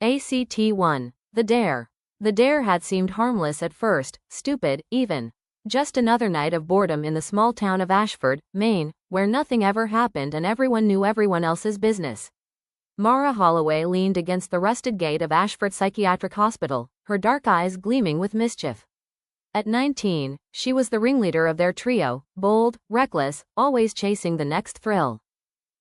ACT-1. The Dare. The dare had seemed harmless at first, stupid, even. Just another night of boredom in the small town of Ashford, Maine, where nothing ever happened and everyone knew everyone else's business. Mara Holloway leaned against the rusted gate of Ashford Psychiatric Hospital, her dark eyes gleaming with mischief. At 19, she was the ringleader of their trio, bold, reckless, always chasing the next thrill.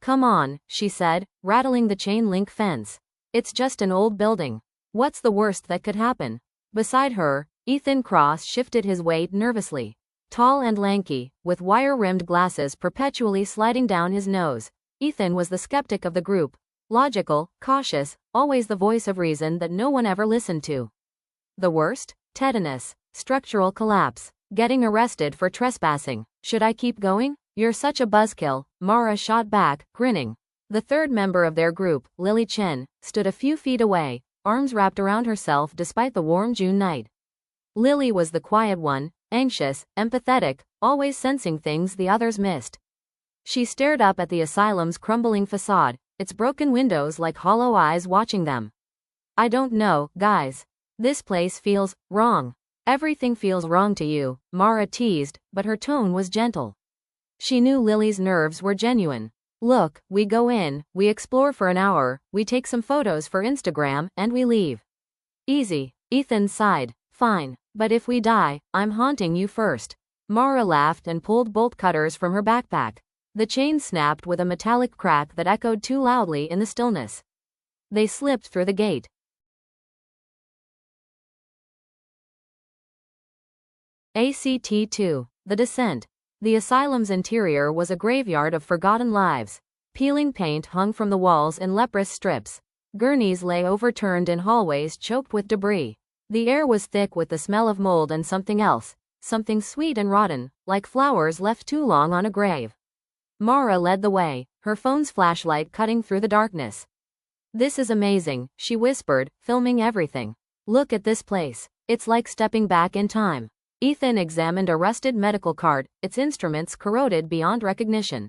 "Come on," she said, rattling the chain-link fence. "It's just an old building. What's the worst that could happen?" Beside her, Ethan Cross shifted his weight nervously. Tall and lanky, with wire-rimmed glasses perpetually sliding down his nose, Ethan was the skeptic of the group. Logical, cautious, always the voice of reason that no one ever listened to. The worst? Tetanus. Structural collapse. Getting arrested for trespassing. "Should I keep going?" "You're such a buzzkill," Mara shot back, grinning. The third member of their group, Lily Chen, stood a few feet away, arms wrapped around herself despite the warm June night. Lily was the quiet one, anxious, empathetic, always sensing things the others missed. She stared up at the asylum's crumbling facade, its broken windows like hollow eyes watching them. "I don't know, guys. This place feels wrong." "Everything feels wrong to you," Mara teased, but her tone was gentle. She knew Lily's nerves were genuine. "Look, we go in, we explore for an hour, we take some photos for Instagram, and we leave." "Easy," Ethan sighed. "Fine. But if we die, I'm haunting you first." Mara laughed and pulled bolt cutters from her backpack. The chain snapped with a metallic crack that echoed too loudly in the stillness. They slipped through the gate. ACT-2. The Descent. The asylum's interior was a graveyard of forgotten lives. Peeling paint hung from the walls in leprous strips. Gurneys lay overturned in hallways choked with debris. The air was thick with the smell of mold and something else, something sweet and rotten, like flowers left too long on a grave. Mara led the way, her phone's flashlight cutting through the darkness. "This is amazing," she whispered, filming everything. "Look at this place. It's like stepping back in time." Ethan examined a rusted medical cart, its instruments corroded beyond recognition.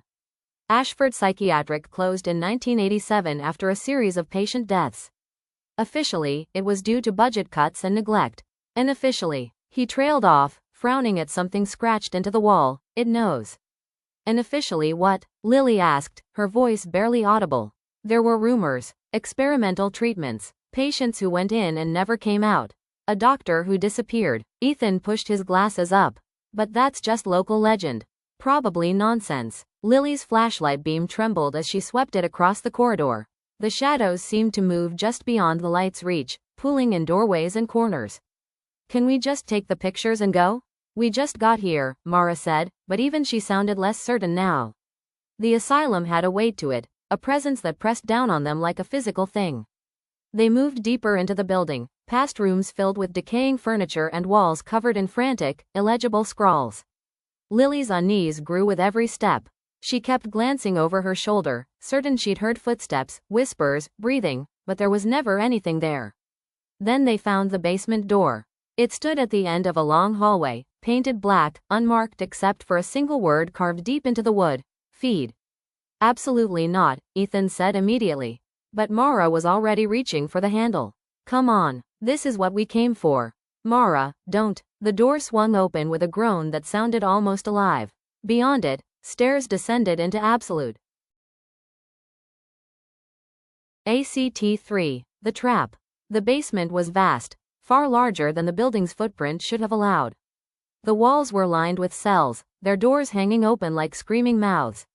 Ashford Psychiatric closed in 1987 after a series of patient deaths. Officially, it was due to budget cuts and neglect. Unofficially, he trailed off, frowning at something scratched into the wall. "It knows." "Unofficially what?" Lily asked, her voice barely audible. "There were rumors, experimental treatments, patients who went in and never came out. A doctor who disappeared." Ethan pushed his glasses up. "But that's just local legend. Probably nonsense." Lily's flashlight beam trembled as she swept it across the corridor. The shadows seemed to move just beyond the light's reach, pooling in doorways and corners. "Can we just take the pictures and go?" "We just got here," Mara said, but even she sounded less certain now. The asylum had a weight to it, a presence that pressed down on them like a physical thing. They moved deeper into the building, past rooms filled with decaying furniture and walls covered in frantic, illegible scrawls. Lily's unease grew with every step. She kept glancing over her shoulder, certain she'd heard footsteps, whispers, breathing, but there was never anything there. Then they found the basement door. It stood at the end of a long hallway, painted black, unmarked except for a single word carved deep into the wood: "Feed." "Absolutely not," Ethan said immediately. But Mara was already reaching for the handle. "Come on. This is what we came for." "Mara, don't." The door swung open with a groan that sounded almost alive. Beyond it, stairs descended into absolute. ACT-3. The Trap. The basement was vast, far larger than the building's footprint should have allowed. The walls were lined with cells, their doors hanging open like screaming mouths.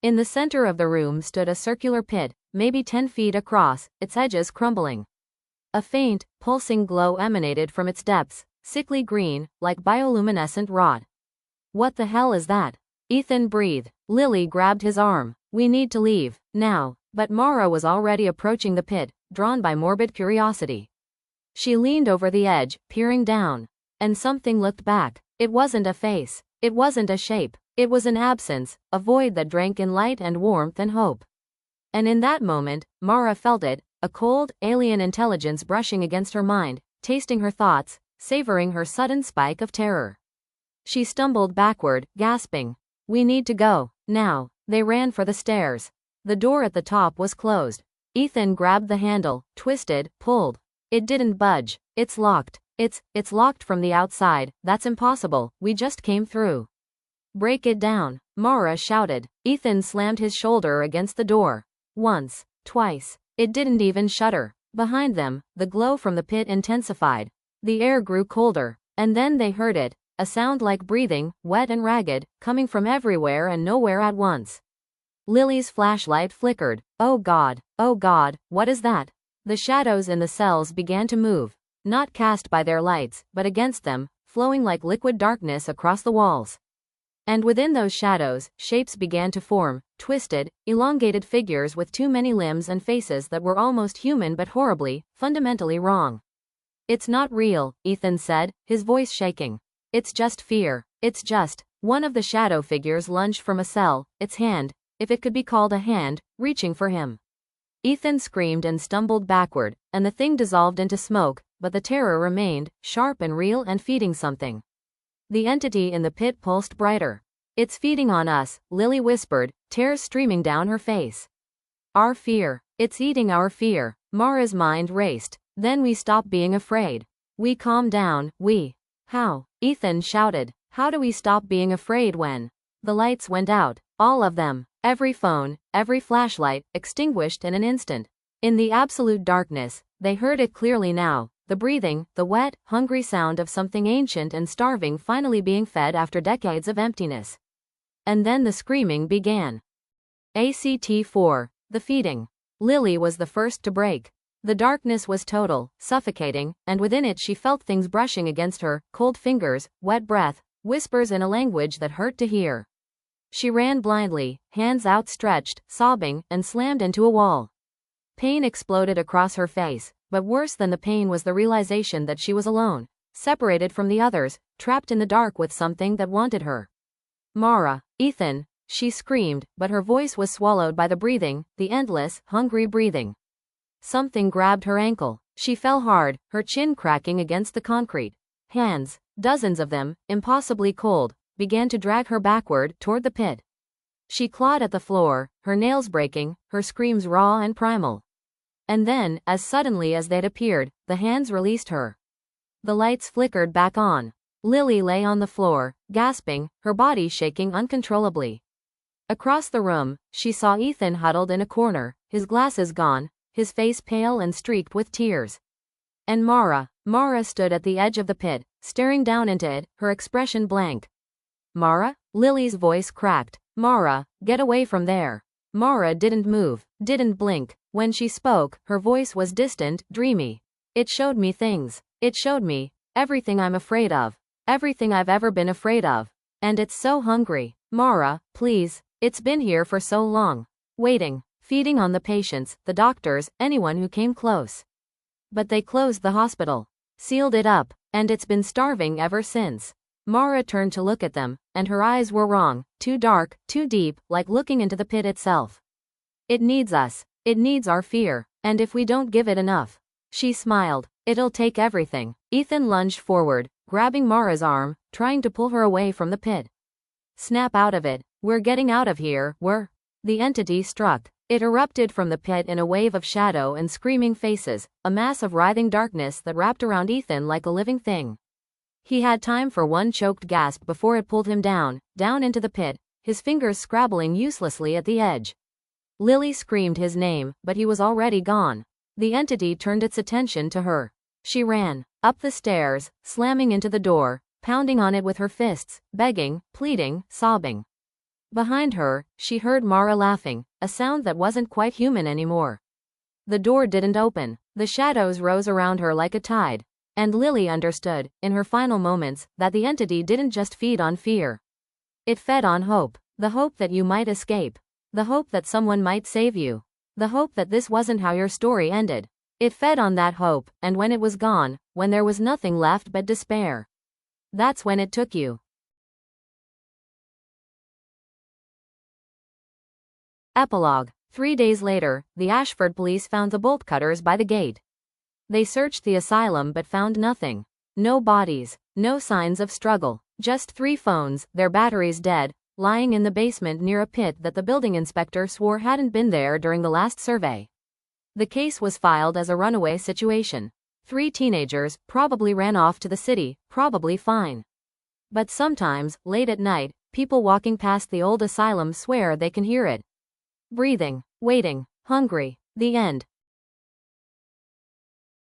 In the center of the room stood a circular pit, maybe 10 feet across, its edges crumbling. A faint, pulsing glow emanated from its depths, sickly green, like bioluminescent rot. "What the hell is that?" Ethan breathed. Lily grabbed his arm. "We need to leave, now." But Mara was already approaching the pit, drawn by morbid curiosity. She leaned over the edge, peering down. And something looked back. It wasn't a face. It wasn't a shape. It was an absence, a void that drank in light and warmth and hope. And in that moment, Mara felt it, a cold, alien intelligence brushing against her mind, tasting her thoughts, savoring her sudden spike of terror. She stumbled backward, gasping. "We need to go, now." They ran for the stairs. The door at the top was closed. Ethan grabbed the handle, twisted, pulled. It didn't budge. It's locked. It's locked from the outside. That's impossible. We just came through. Break it down, Mara shouted. Ethan slammed his shoulder against the door. Once, twice. It didn't even shudder. Behind them, the glow from the pit intensified. The air grew colder. And then they heard it. A sound like breathing, wet and ragged, coming from everywhere and nowhere at once. Lily's flashlight flickered. Oh God, what is that? The shadows in the cells began to move. Not cast by their lights, but against them, flowing like liquid darkness across the walls. And within those shadows, shapes began to form, twisted, elongated figures with too many limbs and faces that were almost human but horribly, fundamentally wrong. It's not real, Ethan said, his voice shaking. It's just fear. It's just. One of the shadow figures lunged from a cell, its hand, if it could be called a hand, reaching for him. Ethan screamed and stumbled backward, and the thing dissolved into smoke, but the terror remained, sharp and real and feeding something. The entity in the pit pulsed brighter. It's feeding on us, Lily whispered, tears streaming down her face. Our fear. It's eating our fear. Mara's mind raced. Then we stopped being afraid. We calmed down, How? Ethan shouted. How do we stop being afraid when? The lights went out. All of them. Every phone, every flashlight, extinguished in an instant. In the absolute darkness, they heard it clearly now. The breathing, the wet, hungry sound of something ancient and starving finally being fed after decades of emptiness. And then the screaming began. ACT-4. The feeding. Lily was the first to break. The darkness was total, suffocating, and within it she felt things brushing against her, cold fingers, wet breath, whispers in a language that hurt to hear. She ran blindly, hands outstretched, sobbing, and slammed into a wall. Pain exploded across her face, but worse than the pain was the realization that she was alone, separated from the others, trapped in the dark with something that wanted her. Mara, Ethan, she screamed, but her voice was swallowed by the breathing, the endless, hungry breathing. Something grabbed her ankle. She fell hard, her chin cracking against the concrete. Hands, dozens of them, impossibly cold, began to drag her backward toward the pit. She clawed at the floor, her nails breaking, her screams raw and primal. And then, as suddenly as they'd appeared, the hands released her. The lights flickered back on. Lily lay on the floor, gasping, her body shaking uncontrollably. Across the room, she saw Ethan huddled in a corner, his glasses gone, his face pale and streaked with tears. And Mara stood at the edge of the pit, staring down into it, her expression blank. Mara? Lily's voice cracked. Mara, get away from there. Mara didn't move, didn't blink. When she spoke, her voice was distant, dreamy. It showed me things. It showed me everything I'm afraid of. Everything I've ever been afraid of. And it's so hungry. Mara, please. It's been here for so long. Waiting. Feeding on the patients, the doctors, anyone who came close. But they closed the hospital. Sealed it up. And it's been starving ever since. Mara turned to look at them, and her eyes were wrong, too dark, too deep, like looking into the pit itself. It needs us. It needs our fear. And if we don't give it enough. She smiled. It'll take everything. Ethan lunged forward, grabbing Mara's arm, trying to pull her away from the pit. Snap out of it. We're getting out of here, The entity struck. It erupted from the pit in a wave of shadow and screaming faces, a mass of writhing darkness that wrapped around Ethan like a living thing. He had time for one choked gasp before it pulled him down into the pit, his fingers scrabbling uselessly at the edge. Lily screamed his name, but he was already gone. The entity turned its attention to her. She ran up the stairs, slamming into the door, pounding on it with her fists, begging, pleading, sobbing. Behind her, she heard Mara laughing, a sound that wasn't quite human anymore. The door didn't open. The shadows rose around her like a tide. And Lily understood, in her final moments, that the entity didn't just feed on fear. It fed on hope. The hope that you might escape. The hope that someone might save you. The hope that this wasn't how your story ended. It fed on that hope, and when it was gone, when there was nothing left but despair. That's when it took you. Epilogue. 3 days later, the Ashford police found the bolt cutters by the gate. They searched the asylum but found nothing. No bodies, no signs of struggle, just 3 phones, their batteries dead, lying in the basement near a pit that the building inspector swore hadn't been there during the last survey. The case was filed as a runaway situation. 3 teenagers probably ran off to the city, probably fine. But sometimes, late at night, people walking past the old asylum swear they can hear it. Breathing, waiting, hungry. The end.